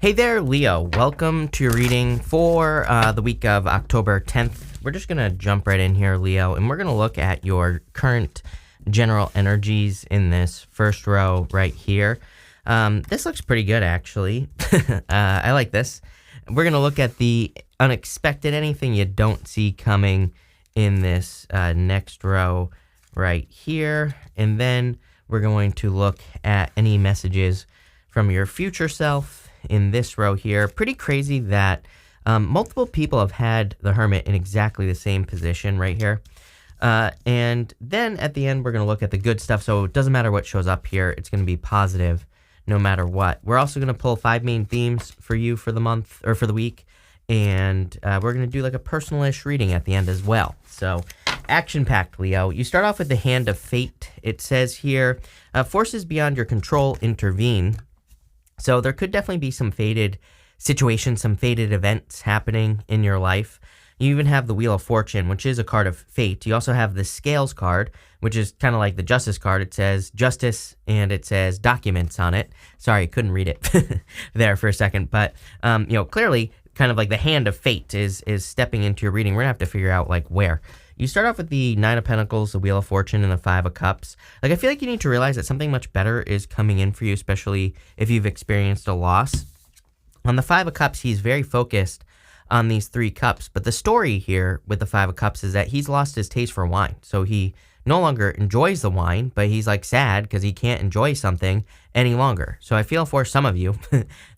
Hey there, Leo. Welcome to your reading for the week of October 10th. We're just going to jump right in here, Leo, and we're going to look at your current general energies in this first row right here. This looks pretty good, actually. I like this. We're going to look at the unexpected, anything you don't see coming in this next row right here. And then we're going to look at any messages from your future self in this row here. Pretty crazy that multiple people have had the Hermit in exactly the same position right here. And then at the end, we're going to look at the good stuff. So it doesn't matter what shows up here. It's going to be positive no matter what. We're also going to pull 5 main themes for you for the month or for the week. And we're going to do like a personalish reading at the end as well. So action-packed, Leo. You start off with the Hand of Fate. It says here, forces beyond your control intervene. So there could definitely be some fated situations, some fated events happening in your life. You even have the Wheel of Fortune, which is a card of fate. You also have the Scales card, which is kind of like the Justice card. It says Justice and it says Documents on it. Sorry, couldn't read it there for a second. But, clearly kind of like the Hand of Fate is stepping into your reading. We're going to have to figure out like where. You start off with the Nine of Pentacles, the Wheel of Fortune, and the Five of Cups. Like, I feel like you need to realize that something much better is coming in for you, especially if you've experienced a loss. On the Five of Cups, he's very focused on these 3 cups. But the story here with the Five of Cups is that he's lost his taste for wine. So he no longer enjoys the wine, but he's like sad because he can't enjoy something any longer. So I feel for some of you,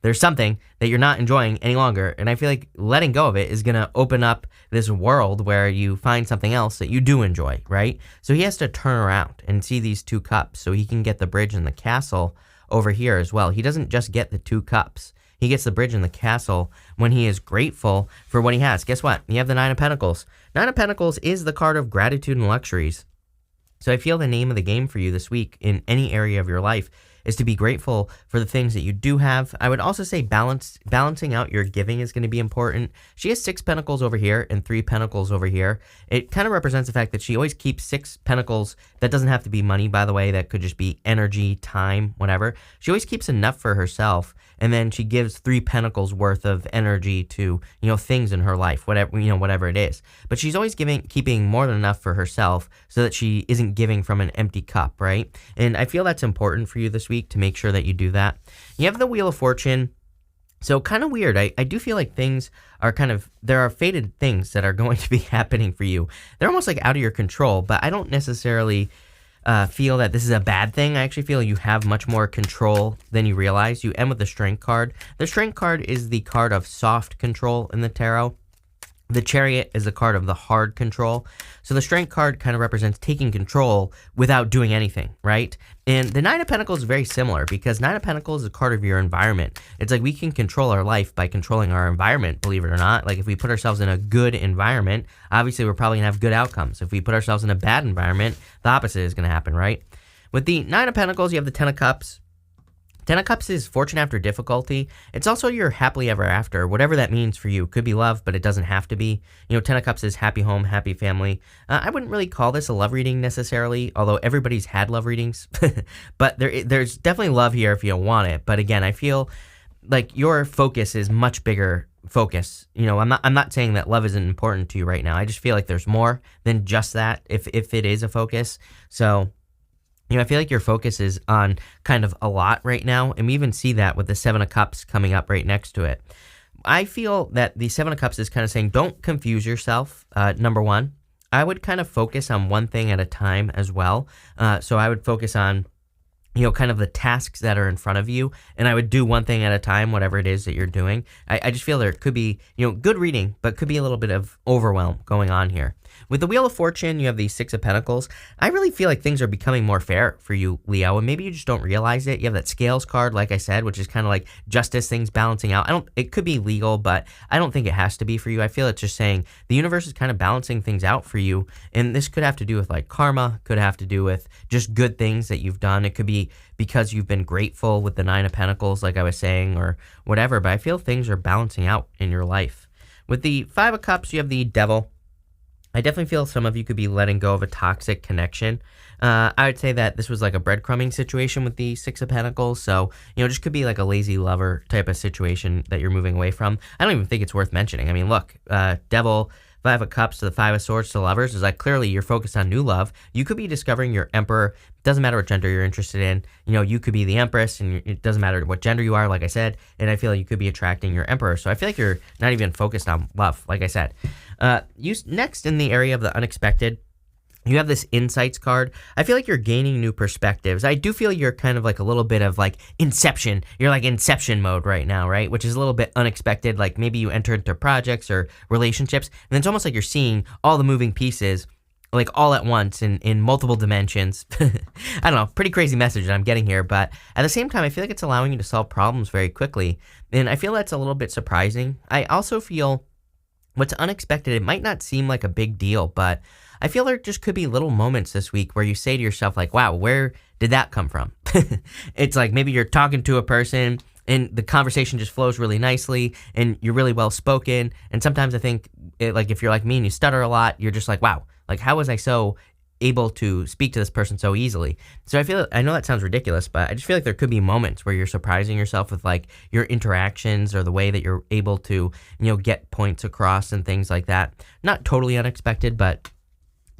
there's something that you're not enjoying any longer. And I feel like letting go of it is going to open up this world where you find something else that you do enjoy, right? So he has to turn around and see these 2 cups so he can get the bridge and the castle over here as well. He doesn't just get the 2 cups. He gets the bridge and the castle when he is grateful for what he has. Guess what? You have the Nine of Pentacles. Nine of Pentacles is the card of gratitude and luxuries. So I feel the name of the game for you this week in any area of your life is to be grateful for the things that you do have. I would also say balancing out your giving is going to be important. She has 6 pentacles over here and 3 pentacles over here. It kind of represents the fact that she always keeps 6 pentacles. That doesn't have to be money, by the way. That could just be energy, time, whatever. She always keeps enough for herself. And then she gives 3 pentacles worth of energy to, things in her life, whatever it is. But she's always keeping more than enough for herself so that she isn't giving from an empty cup, right? And I feel that's important for you this week to make sure that you do that. You have the Wheel of Fortune. So kind of weird. I do feel like things are there are fated things that are going to be happening for you. They're almost like out of your control, but I don't necessarily feel that this is a bad thing. I actually feel you have much more control than you realize. You end with the Strength card. The Strength card is the card of soft control in the tarot. The Chariot is the card of the hard control. So the Strength card kind of represents taking control without doing anything, right? And the Nine of Pentacles is very similar because Nine of Pentacles is a card of your environment. It's like we can control our life by controlling our environment, believe it or not. Like if we put ourselves in a good environment, obviously we're probably going to have good outcomes. If we put ourselves in a bad environment, the opposite is going to happen, right? With the Nine of Pentacles, you have the Ten of Cups. Ten of Cups is fortune after difficulty. It's also your happily ever after, whatever that means for you. Could be love, but it doesn't have to be. Ten of Cups is happy home, happy family. I wouldn't really call this a love reading necessarily, although everybody's had love readings. But there's definitely love here if you want it. But again, I feel like your focus is much bigger focus. I'm not saying that love isn't important to you right now. I just feel like there's more than just that if it is a focus. So I feel like your focus is on kind of a lot right now, and we even see that with the Seven of Cups coming up right next to it. I feel that the Seven of Cups is kind of saying don't confuse yourself, number one. I would kind of focus on one thing at a time as well. So I would focus on kind of the tasks that are in front of you, and I would do one thing at a time, whatever it is that you're doing. I just feel there could be, good reading, but could be a little bit of overwhelm going on here. With the Wheel of Fortune, you have the Six of Pentacles. I really feel like things are becoming more fair for you, Leo, and maybe you just don't realize it. You have that Scales card, like I said, which is kind of like justice, things balancing out. It could be legal, but I don't think it has to be for you. I feel it's just saying the universe is kind of balancing things out for you, and this could have to do with like karma, could have to do with just good things that you've done. It could be because you've been grateful with the Nine of Pentacles, like I was saying, or whatever, but I feel things are balancing out in your life. With the Five of Cups, you have the Devil. I definitely feel some of you could be letting go of a toxic connection. I would say that this was like a breadcrumbing situation with the Six of Pentacles. So, just could be like a lazy lover type of situation that you're moving away from. I don't even think it's worth mentioning. I mean, look, Devil, Five of Cups to the Five of Swords to Lovers is like clearly you're focused on new love. You could be discovering your Emperor. Doesn't matter what gender you're interested in. You could be the Empress, and it doesn't matter what gender you are, like I said. And I feel like you could be attracting your Emperor. So I feel like you're not even focused on love, like I said. Next in the area of the unexpected, you have this Insights card. I feel like you're gaining new perspectives. I do feel you're kind of like a little bit of like Inception. You're like Inception mode right now, right? Which is a little bit unexpected. Like maybe you enter into projects or relationships, and it's almost like you're seeing all the moving pieces like all at once in multiple dimensions. I don't know, pretty crazy message that I'm getting here, but at the same time, I feel like it's allowing you to solve problems very quickly, and I feel that's a little bit surprising. I also feel what's unexpected, it might not seem like a big deal, but I feel there just could be little moments this week where you say to yourself, like, wow, where did that come from? It's like maybe you're talking to a person and the conversation just flows really nicely and you're really well spoken. And sometimes I think, like, if you're like me and you stutter a lot, you're just like, wow, like, how was I so able to speak to this person so easily? So I know that sounds ridiculous, but I just feel like there could be moments where you're surprising yourself with like your interactions or the way that you're able to, get points across and things like that. Not totally unexpected, but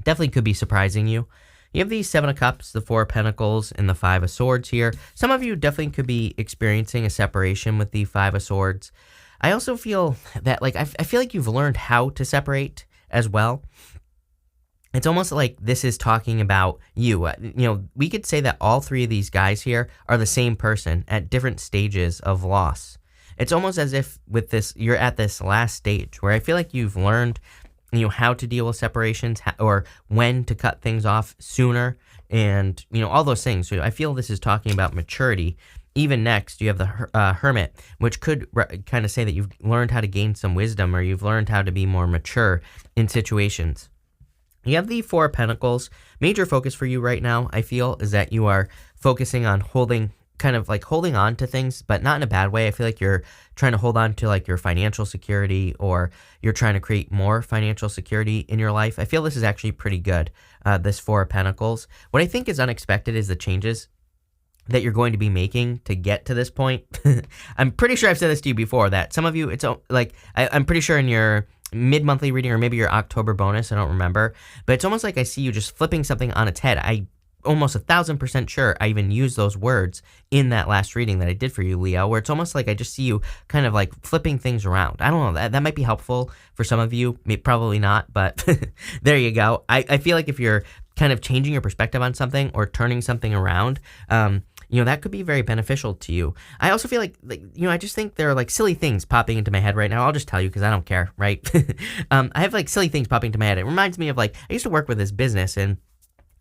definitely could be surprising you. You have the Seven of Cups, the Four of Pentacles, and the Five of Swords here. Some of you definitely could be experiencing a separation with the Five of Swords. I also feel that, like, I feel like you've learned how to separate as well. It's almost like this is talking about you. We could say that all three of these guys here are the same person at different stages of loss. It's almost as if with this, you're at this last stage where I feel like you've learned how to deal with separations or when to cut things off sooner and, all those things. So I feel this is talking about maturity. Even next, you have the Hermit, which could kind of say that you've learned how to gain some wisdom or you've learned how to be more mature in situations. You have the Four of Pentacles. Major focus for you right now, I feel, is that you are focusing on holding on to things, but not in a bad way. I feel like you're trying to hold on to like your financial security or you're trying to create more financial security in your life. I feel this is actually pretty good, this Four of Pentacles. What I think is unexpected is the changes that you're going to be making to get to this point. I'm pretty sure I've said this to you before, that some of you, it's like, I'm pretty sure in your mid-monthly reading or maybe your October bonus, I don't remember, but it's almost like I see you just flipping something on its head. I almost 1,000% sure I even used those words in that last reading that I did for you, Leo, where it's almost like I just see you kind of like flipping things around. I don't know, that might be helpful for some of you, probably not, but there you go. I feel like if you're kind of changing your perspective on something or turning something around, that could be very beneficial to you. I also feel like I just think there are like silly things popping into my head right now. I'll just tell you because I don't care, right? I have like silly things popping into my head. It reminds me of like, I used to work with this business and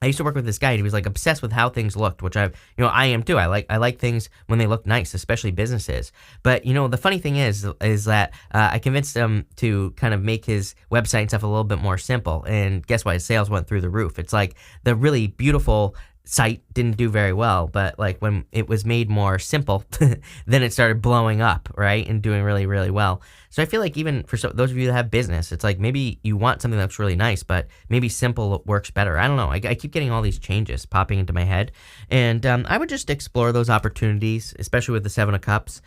I used to work with this guy and he was like obsessed with how things looked, which I am too. I like things when they look nice, especially businesses. But the funny thing is that I convinced him to kind of make his website and stuff a little bit more simple. And guess what? His sales went through the roof. It's like the really beautiful site didn't do very well, but like when it was made more simple, then it started blowing up, right? And doing really, really well. So I feel like even for those of you that have business, it's like maybe you want something that looks really nice, but maybe simple works better. I don't know. I keep getting all these changes popping into my head. And I would just explore those opportunities, especially with the Seven of Cups.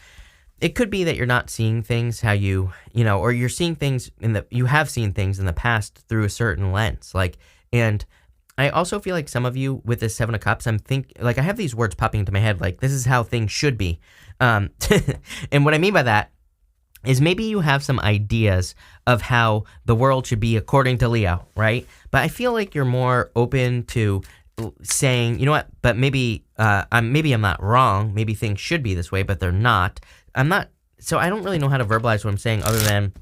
It could be that you're not seeing things how or you're seeing things you have seen things in the past through a certain lens. And I also feel like some of you with this Seven of Cups, I have these words popping into my head, like this is how things should be. And what I mean by that is maybe you have some ideas of how the world should be according to Leo, right? But I feel like you're more open to saying, you know what, but maybe I'm not wrong. Maybe things should be this way, but they're not. So I don't really know how to verbalize what I'm saying other than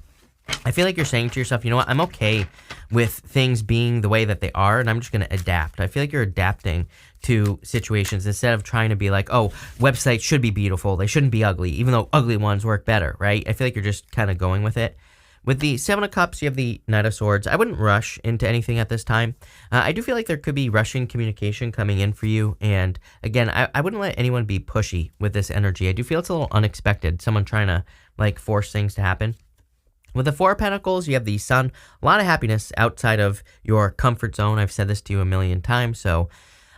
I feel like you're saying to yourself, you know what, I'm okay with things being the way that they are, and I'm just going to adapt. I feel like you're adapting to situations instead of trying to be like, oh, websites should be beautiful. They shouldn't be ugly, even though ugly ones work better, right? I feel like you're just kind of going with it. With the Seven of Cups, you have the Knight of Swords. I wouldn't rush into anything at this time. I do feel like there could be rushing communication coming in for you. And again, I wouldn't let anyone be pushy with this energy. I do feel it's a little unexpected, someone trying to like force things to happen. With the Four of Pentacles, you have the Sun. A lot of happiness outside of your comfort zone. I've said this to you a million times, so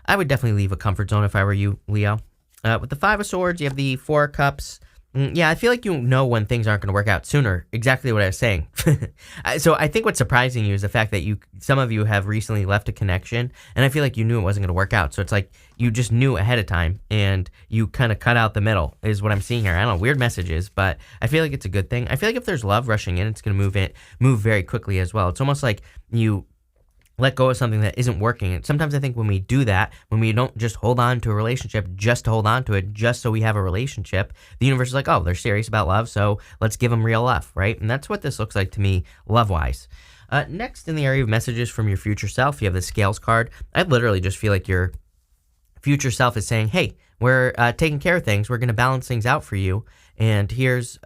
I would definitely leave a comfort zone if I were you, Leo. With the Five of Swords, you have the Four of Cups. Yeah, I feel like you know when things aren't going to work out sooner. Exactly what I was saying. So I think what's surprising you is the fact that some of you have recently left a connection, and I feel like you knew it wasn't going to work out. So it's like you just knew ahead of time, and you kind of cut out the middle is what I'm seeing here. I don't know, weird messages, but I feel like it's a good thing. I feel like if there's love rushing in, it's going to move very quickly as well. It's almost like you let go of something that isn't working. And sometimes I think when we do that, when we don't just hold on to a relationship just to hold on to it, just so we have a relationship, the universe is like, oh, they're serious about love, so let's give them real love, right? And that's what this looks like to me, love-wise. Next, in the area of messages from your future self, you have the Scales card. I literally just feel like your future self is saying, hey, we're taking care of things. We're going to balance things out for you. And here's,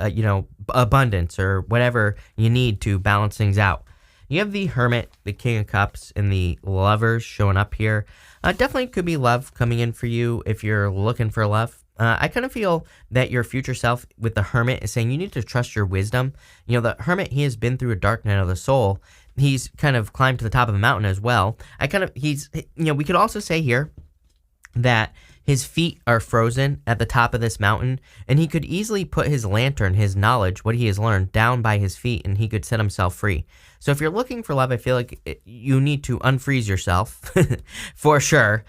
abundance or whatever you need to balance things out. You have the Hermit, the King of Cups, and the Lovers showing up here. Definitely could be love coming in for you if you're looking for love. I kind of feel that your future self with the Hermit is saying you need to trust your wisdom. You know, the Hermit, he has been through a dark night of the soul. He's kind of climbed to the top of the mountain as well. We could also say here that his feet are frozen at the top of this mountain, and he could easily put his lantern, his knowledge, what he has learned, down by his feet, and he could set himself free. So if you're looking for love, I feel like you need to unfreeze yourself, for sure.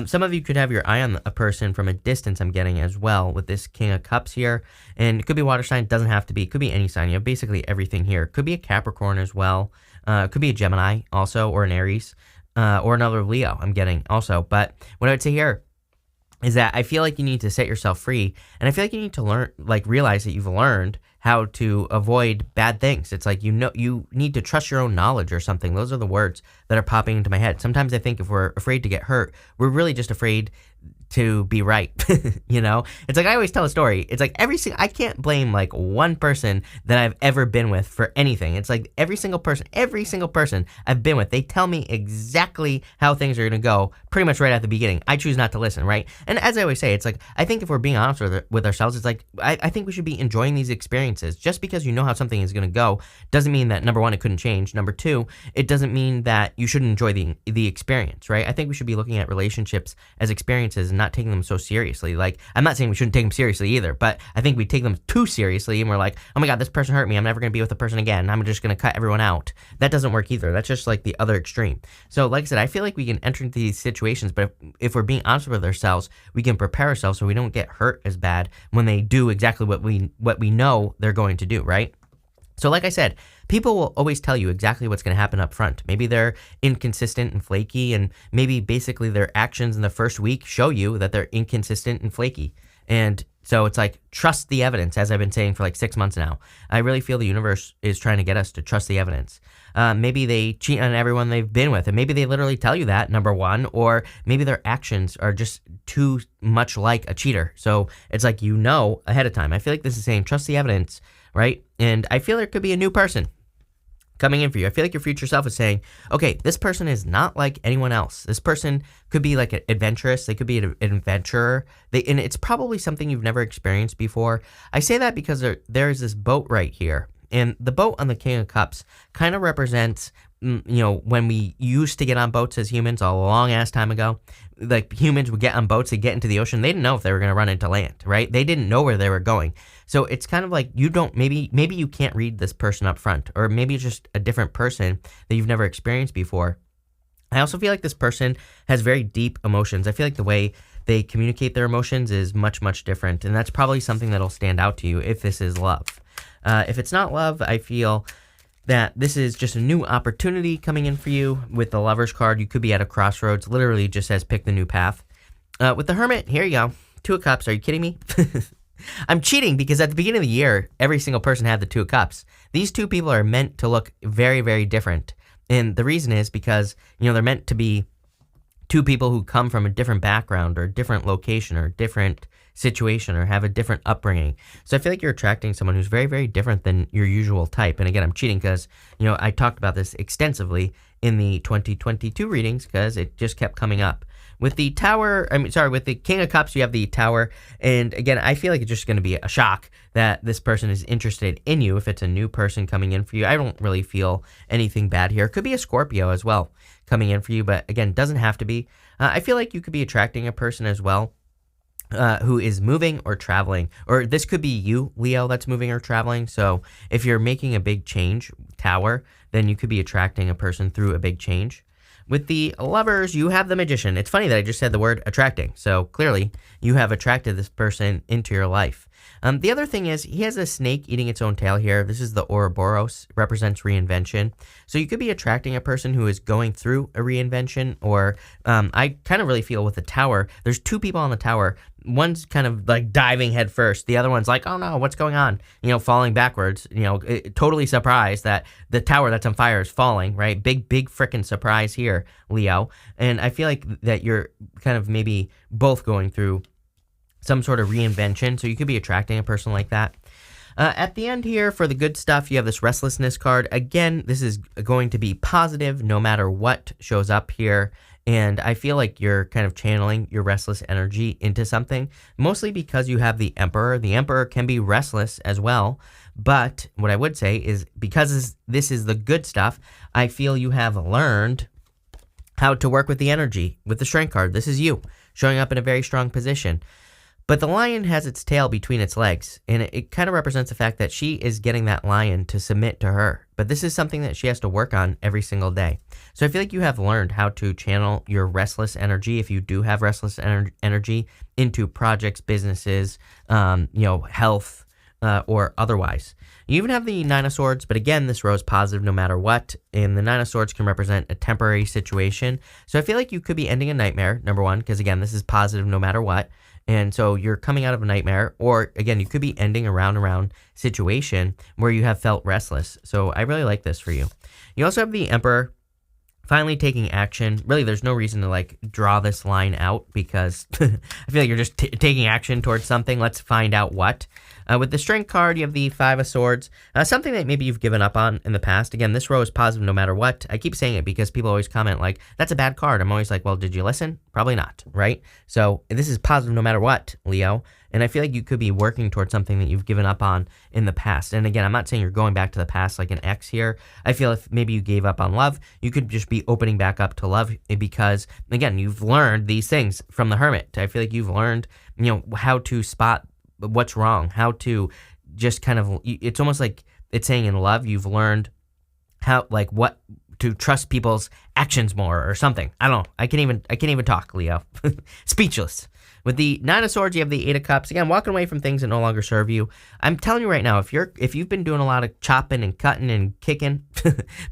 Some of you could have your eye on a person from a distance, I'm getting as well, with this King of Cups here. And it could be water sign, doesn't have to be. It could be any sign. You have basically everything here. It could be a Capricorn as well. It could be a Gemini also, or an Aries, or another Leo, I'm getting also. But what I would say here is that I feel like you need to set yourself free, and I feel like you need to realize that you've learned how to avoid bad things. It's like, you need to trust your own knowledge or something. Those are the words that are popping into my head. Sometimes I think if we're afraid to get hurt, we're really just afraid to be right. It's like I always tell a story. It's like I can't blame like one person that I've ever been with for anything. It's like every single person I've been with, they tell me exactly how things are going to go pretty much right at the beginning. I choose not to listen, right? And as I always say, it's like, I think if we're being honest with ourselves, it's like, I think we should be enjoying these experiences. Just because you know how something is going to go doesn't mean that, number one, it couldn't change. Number two, it doesn't mean that you shouldn't enjoy the experience, right? I think we should be looking at relationships as experiences and not taking them so seriously. Like, I'm not saying we shouldn't take them seriously either, but I think we take them too seriously and we're like, oh my God, this person hurt me. I'm never going to be with the person again. I'm just going to cut everyone out. That doesn't work either. That's just like the other extreme. So like I said, I feel like we can enter into these situations, but if we're being honest with ourselves, we can prepare ourselves so we don't get hurt as bad when they do exactly what we know they're going to do, right? So like I said, people will always tell you exactly what's going to happen up front. Maybe they're inconsistent and flaky, and maybe basically their actions in the first week show you that they're inconsistent and flaky. And so it's like, trust the evidence, as I've been saying for like 6 months now. I really feel the universe is trying to get us to trust the evidence. Maybe they cheat on everyone they've been with, and maybe they literally tell you that, number one, or maybe their actions are just too much like a cheater. So it's like, ahead of time. I feel like this is saying, trust the evidence, right? And I feel there could be a new person coming in for you. I feel like your future self is saying, okay, this person is not like anyone else. This person could be like an adventurous. They could be an adventurer. And it's probably something you've never experienced before. I say that because there's this boat right here. And the boat on the King of Cups kind of represents, when we used to get on boats as humans a long ass time ago. Like, humans would get on boats, they'd get into the ocean. They didn't know if they were going to run into land, right? They didn't know where they were going. So it's kind of like, maybe you can't read this person up front, or maybe it's just a different person that you've never experienced before. I also feel like this person has very deep emotions. I feel like the way they communicate their emotions is much, much different. And that's probably something that'll stand out to you if this is love. If it's not love, I feel that this is just a new opportunity coming in for you. With the Lovers card, you could be at a crossroads. Literally just says pick the new path. With the Hermit, here you go. Two of Cups. Are you kidding me? I'm cheating because at the beginning of the year, every single person had the Two of Cups. These two people are meant to look very, very different. And the reason is because, they're meant to be two people who come from a different background or different location or different situation or have a different upbringing. So I feel like you're attracting someone who's very, very different than your usual type. And again, I'm cheating because, I talked about this extensively in the 2022 readings because it just kept coming up. With the Tower, with the King of Cups, you have the Tower. And again, I feel like it's just going to be a shock that this person is interested in you if it's a new person coming in for you. I don't really feel anything bad here. It could be a Scorpio as well coming in for you, but again, doesn't have to be. I feel like you could be attracting a person as well who is moving or traveling, or this could be you, Leo, that's moving or traveling. So if you're making a big change, Tower, then you could be attracting a person through a big change. With the Lovers, you have the Magician. It's funny that I just said the word attracting. So clearly you have attracted this person into your life. The other thing is he has a snake eating its own tail here. This is the Ouroboros, represents reinvention. So you could be attracting a person who is going through a reinvention, or I kind of really feel with the Tower, there's two people on the Tower. One's kind of like diving head first. The other one's like, oh no, what's going on? Falling backwards, totally surprised that the tower that's on fire is falling, right? Big freaking surprise here, Leo. And I feel like that you're kind of maybe both going through some sort of reinvention. So you could be attracting a person like that. At the end here, for the good stuff, you have this Restlessness card. Again, this is going to be positive no matter what shows up here. And I feel like you're kind of channeling your restless energy into something, mostly because you have the Emperor. The Emperor can be restless as well. But what I would say is, because this is the good stuff, I feel you have learned how to work with the energy. With the Strength card, this is you showing up in a very strong position. But the lion has its tail between its legs, and it kind of represents the fact that she is getting that lion to submit to her. But this is something that she has to work on every single day. So I feel like you have learned how to channel your restless energy, if you do have restless energy, into projects, businesses, health, or otherwise. You even have the Nine of Swords, but again, this row is positive no matter what, and the Nine of Swords can represent a temporary situation. So I feel like you could be ending a nightmare, number one, because again, this is positive no matter what. And so you're coming out of a nightmare, or again, you could be ending a round situation where you have felt restless. So I really like this for you. You also have the Emperor finally taking action. Really, there's no reason to draw this line out, because I feel like you're just taking action towards something. Let's find out what. With the Strength card, you have the Five of Swords, something that maybe you've given up on in the past. Again, this row is positive no matter what. I keep saying it because people always comment that's a bad card. I'm always like, well, did you listen? Probably not, right? So this is positive no matter what, Leo. And I feel like you could be working towards something that you've given up on in the past. And again, I'm not saying you're going back to the past like an ex here. I feel if maybe you gave up on love, you could just be opening back up to love, because, again, you've learned these things from the Hermit. I feel like you've learned, how to spot what's wrong, how to just kind of, it's almost like it's saying in love, you've learned how, what to trust people's actions more or something. I don't know. I can't even talk, Leo. Speechless. With the Nine of Swords, you have the Eight of Cups. Again, walking away from things that no longer serve you. I'm telling you right now, if you've been doing a lot of chopping and cutting and kicking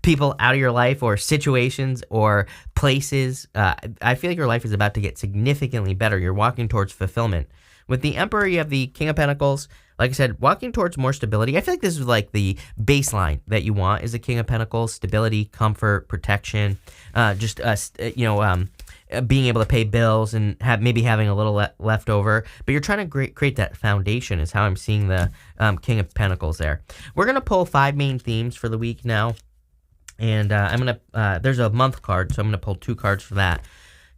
people out of your life, or situations or places, I feel like your life is about to get significantly better. You're walking towards fulfillment. With the Emperor, you have the King of Pentacles. Like I said, walking towards more stability. I feel like this is the baseline that you want, is the King of Pentacles: stability, comfort, protection, being able to pay bills and maybe having a little left over. But you're trying to create that foundation, is how I'm seeing the King of Pentacles there. We're going to pull 5 main themes for the week now. And there's a month card, so I'm going to pull 2 cards for that.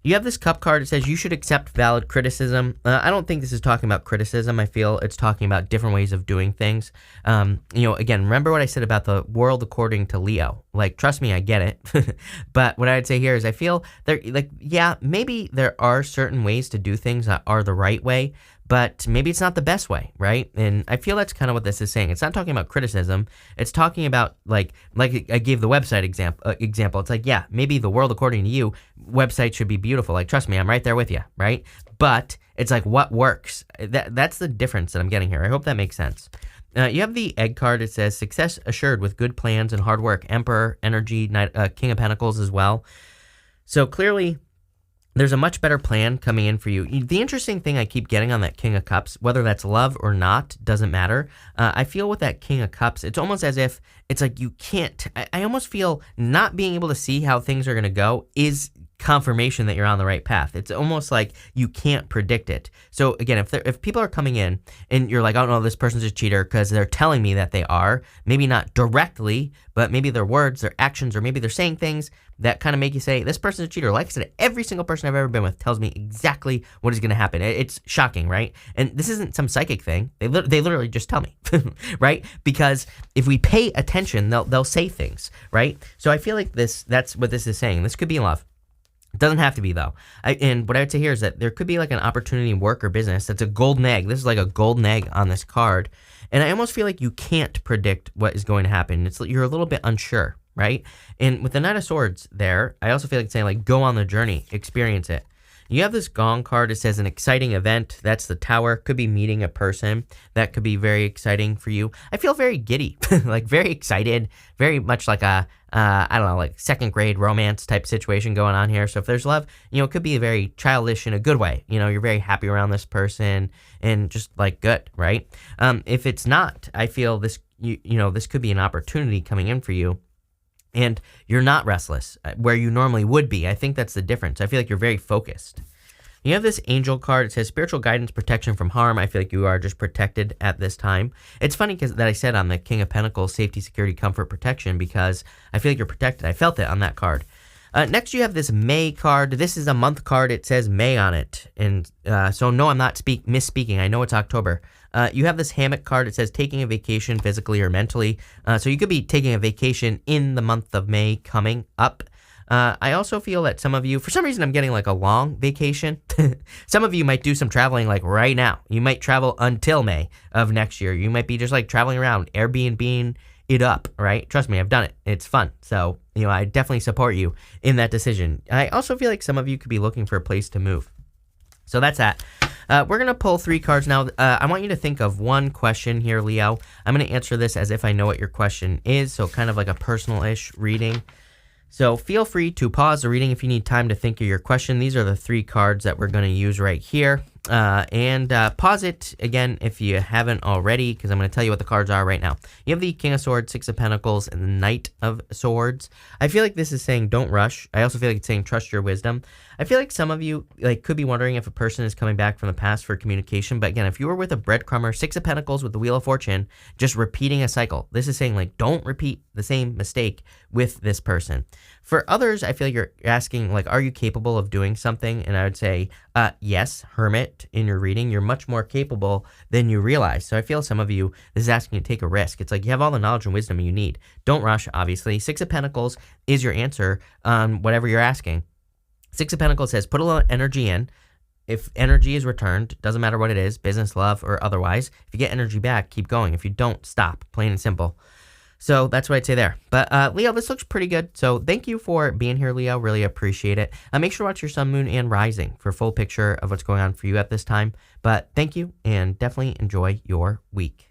You have this Cup card. It says you should accept valid criticism. I don't think this is talking about criticism. I feel it's talking about different ways of doing things. Again, remember what I said about the world according to Leo. Trust me, I get it. But what I'd say here is I feel maybe there are certain ways to do things that are the right way, but maybe it's not the best way, right? And I feel that's kind of what this is saying. It's not talking about criticism. It's talking about, like I gave the website example. It's maybe the world according to you, website should be beautiful. Trust me, I'm right there with you, right? But it's what works. That's the difference that I'm getting here. I hope that makes sense. You have the Egg card. It says success assured with good plans and hard work. Emperor, energy, King of Pentacles as well. So clearly, there's a much better plan coming in for you. The interesting thing I keep getting on that King of Cups, whether that's love or not, doesn't matter. I feel with that King of Cups, it's almost as if it's you can't. I almost feel not being able to see how things are going to go is confirmation that you're on the right path. It's almost like you can't predict it. So again, if people are coming in and you're like, oh no, this person's a cheater because they're telling me that they are, maybe not directly, but maybe their words, their actions, or maybe they're saying things that kind of make you say, this person's a cheater. Like I said, every single person I've ever been with tells me exactly what is going to happen. It's shocking, right? And this isn't some psychic thing. They literally just tell me, right? Because if we pay attention, they'll say things, right? So I feel like that's what this is saying. This could be love. It doesn't have to be, though. And what I would say here is that there could be like an opportunity in work or business that's a golden egg. This is like a golden egg on this card. And I almost feel like you can't predict what is going to happen. You're a little bit unsure, right? And with the Knight of Swords there, I also feel like it's saying, like, go on the journey, experience it. You have this Gong card. It says an exciting event. That's the Tower. Could be meeting a person. That could be very exciting for you. I feel very giddy, like very excited, very much like a, I don't know, like second grade romance type situation going on here. So if there's love, it could be very childish in a good way. You're very happy around this person and just like good, right? If it's not, I feel this, this could be an opportunity coming in for you. And you're not restless where you normally would be. I think that's the difference. I feel like you're very focused. You have this angel card. It says spiritual guidance, protection from harm. I feel like you are just protected at this time. It's funny that I said on the King of Pentacles, safety, security, comfort, protection, because I feel like you're protected. I felt it on that card. Next, you have this May card. This is a month card. It says May on it. And so, no, I'm not misspeaking. I know it's October. You have this Hammock card. It says taking a vacation physically or mentally. So you could be taking a vacation in the month of May coming up. I also feel that some of you, for some reason, I'm getting like a long vacation. Some of you might do some traveling like right now. You might travel until May of next year. You might be just like traveling around, Airbnb it up, right? Trust me, I've done it. It's fun. So, I definitely support you in that decision. I also feel like some of you could be looking for a place to move. So that's that. We're going to pull 3 cards now. I want you to think of one question here, Leo. I'm going to answer this as if I know what your question is, so kind of like a personal-ish reading. So feel free to pause the reading if you need time to think of your question. These are the 3 cards that we're going to use right here. And pause it again if you haven't already, because I'm going to tell you what the cards are right now. You have the King of Swords, 6 of Pentacles, and the Knight of Swords. I feel like this is saying don't rush. I also feel like it's saying trust your wisdom. I feel like some of you could be wondering if a person is coming back from the past for communication. But again, if you were with a breadcrumber, 6 of Pentacles with the Wheel of Fortune, just repeating a cycle. This is saying don't repeat the same mistake with this person. For others, I feel like you're asking are you capable of doing something? And I would say yes, Hermit, in your reading, you're much more capable than you realize. So I feel some of you, this is asking you to take a risk. It's like you have all the knowledge and wisdom you need. Don't rush, obviously. 6 of Pentacles is your answer on whatever you're asking. 6 of Pentacles says put a little energy in. If energy is returned, doesn't matter what it is, business, love, or otherwise. If you get energy back, keep going. If you don't, stop, plain and simple. So that's what I'd say there. But Leo, this looks pretty good. So thank you for being here, Leo. Really appreciate it. Make sure to watch your sun, moon, and rising for a full picture of what's going on for you at this time. But thank you, and definitely enjoy your week.